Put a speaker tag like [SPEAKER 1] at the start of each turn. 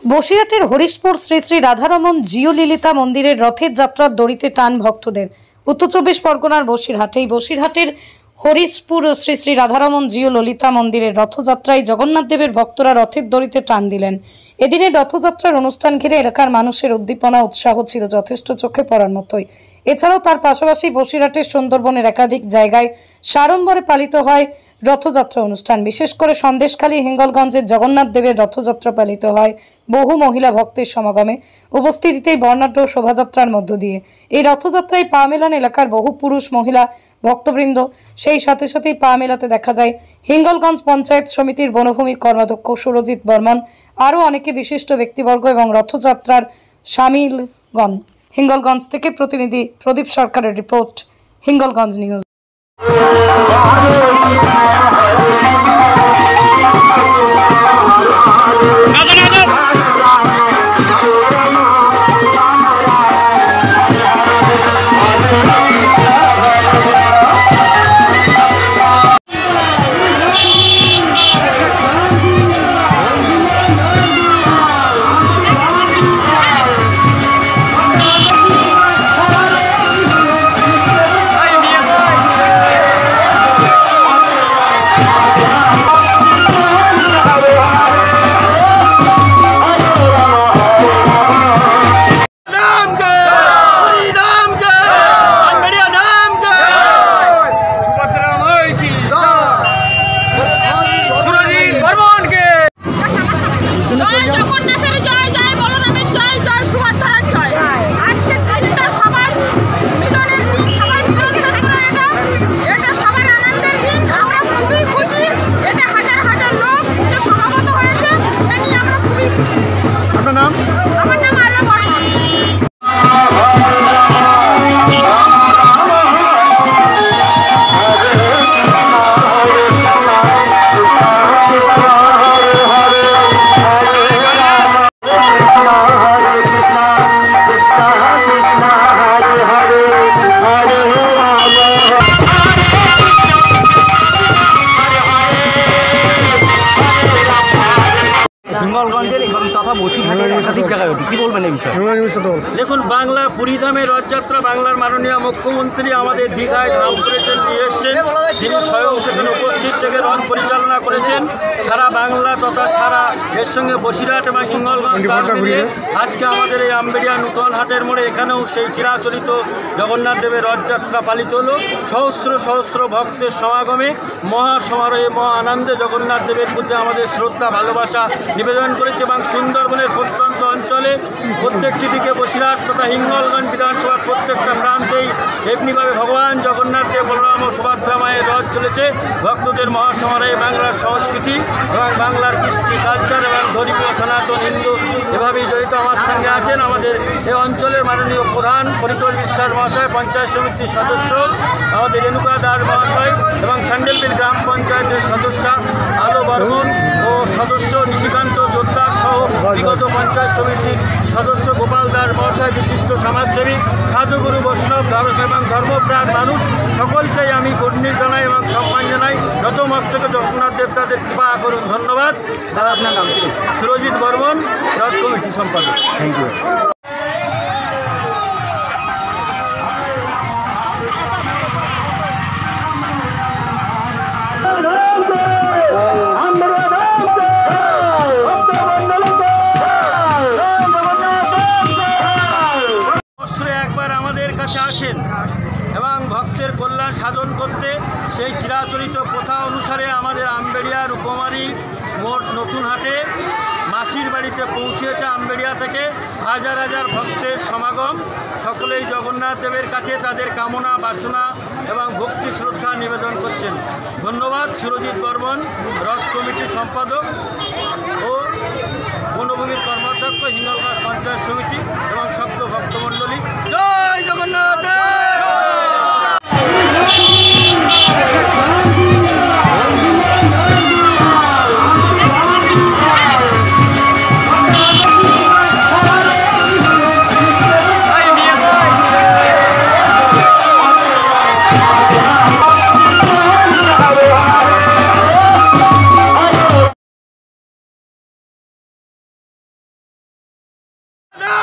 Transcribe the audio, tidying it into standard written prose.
[SPEAKER 1] বসিরহাটের হরিশপুর শ্রী শ্রী রাধারমণ জিওলীলিতা মন্দিরের রথের যাত্রার দড়িতে টান ভক্তদের। উত্তর চব্বিশ পরগনার বসিরহাটের হরিশপুর শ্রী শ্রী রাধারমণ জিওলীলিতা মন্দিরের রথযাত্রায় জগন্নাথ দেবের ভক্তরা রথের দড়িতে টান দিলেন। এদিনের রথযাত্রার অনুষ্ঠান ঘিরে এলাকার মানুষের উদ্দীপনা উৎসাহ ছিল যথেষ্ট চোখে পড়ার মতোই। এছাড়াও তার পাশাপাশি বসিরহাটের সুন্দরবনের একাধিক জায়গায় সাড়ম্বরে পালিত হয় রথযাত্রা অনুষ্ঠান। বিশেষ করে সন্দেশখালী হিঙ্গলগঞ্জের জগন্নাথ দেবের রথযাত্রা পালিত হয় বহু মহিলা ভক্তের সমাগমে, উপস্থিতিতেই বর্ণাঢ্য শোভাযাত্রার মধ্য দিয়ে। এই রথযাত্রায় পা মেলান এলাকার বহু পুরুষ মহিলা ভক্তবৃন্দ। সেই সাথে সাথেই পা মেলাতে দেখা যায় হিঙ্গলগঞ্জ পঞ্চায়েত সমিতির বনভূমির কর্মাধ্যক্ষ সুরজিৎ বর্মন, আরও অনেকে বিশিষ্ট ব্যক্তিবর্গ এবং রথযাত্রার সামিলগণ। হিঙ্গলগঞ্জ থেকে প্রতিনিধি প্রদীপ সরকারের রিপোর্ট, হিঙ্গলগঞ্জ নিউজ।
[SPEAKER 2] আপনার নাম?
[SPEAKER 3] আমার নাম আলো বর্মন।
[SPEAKER 4] হিঙ্গলগঞ্জের তথা বসিরহাটের একাধিক জায়গায় হচ্ছে, কী বলবেন এই বিষয়ে?
[SPEAKER 5] দেখুন, বাংলা পুরীধামের রথযাত্রা বাংলার মাননীয় মুখ্যমন্ত্রী আমাদের দীঘায় ধাম করেছেন, নিয়ে এসছেন। তিনি স্বয়ং সেখানে উপস্থিত থেকে রথ পরিচালনা করেছেন। সারা বাংলা তথা সারা এর সঙ্গে বসিরহাট এবং হিঙ্গলগঞ্জ তাল মিলিয়ে আজকে আমাদের এই আমবেড়িয়া নূতন হাটের মোড়ে এখানেও সেই চিরাচরিত জগন্নাথ দেবের রথযাত্রা পালিত হলো। সহস্র সহস্র ভক্তের সমাগমে মহা সমারোহে মহা আনন্দে জগন্নাথ দেবের প্রতি আমাদের শ্রদ্ধা ভালোবাসা নিবেদন করেছে। এবং সুন্দরবনের প্রত্যন্ত অঞ্চলে প্রত্যেকটি দিকে বসিরহাট তথা হিঙ্গলগঞ্জ বিধানসভার প্রত্যেকটা প্রান্তেই এমনিভাবে ভগবান জগন্নাথ দেব বলরাম ও সুভদ্রা মায়ের রথ চলেছে। ভক্তদের মহাসমারোহে বাংলার সংস্কৃতি এবং বাংলার কৃষ্টি কালচার এবং ধর্মীয় সনাতন হিন্দু এভাবেই জড়িত। আমার সঙ্গে আছেন আমাদের এই অঞ্চলের মাননীয় প্রধান পরিতোষ বিশ্বাস মহাশয়, পঞ্চায়েত সমিতির সদস্য আমাদের রেণুকা দাস মহাশয় এবং স্যান্ডেলবিল গ্রাম পঞ্চায়েতের সদস্য আলো বর্মন ও সদস্য নিশিকান্ত যোদ্ধার সহ বিগত পঞ্চায়েত সমিতির সদস্য গোপাল দাস মহাশয়, বিশিষ্ট সমাজসেবী, সাধুগুরু বৈষ্ণব এবং ধর্মপ্রাণ মানুষ সকলকেই আমি গণ্য জানাই এবং সম্মান জানাই। নতমস্তকে জগন্নাথ দেব তাদের কৃপা করুন। ধন্যবাদ।
[SPEAKER 4] আপনার নাম?
[SPEAKER 5] সুরজিৎ বর্মন, রথ কমিটি সম্পাদক।
[SPEAKER 4] Thank you.
[SPEAKER 5] একবার আমাদের কাছে আসেন এবং ভক্তের কল্যাণ সাধন করতে সেই চিরাচরিত প্রথা অনুসারে আমাদের আমবেড়িয়া রূপমারি মোট নতুন হাটে মাসির বাড়িতে পৌঁছেছে আমবেড়িয়া থেকে হাজার হাজার ভক্তের সমাগম। সকলেই জগন্নাথ দেবের কাছে তাদের কামনা বাসনা এবং ভক্তি শ্রদ্ধা নিবেদন করছেন। ধন্যবাদ। সুরজিৎ বর্মন, রথ কমিটির সম্পাদক ও বনভূমির কর্মাধ্যক্ষ, হিঙ্গলগঞ্জ পঞ্চায়েত সমিতি এবং সকল ভক্তমণ্ডলী। জয় না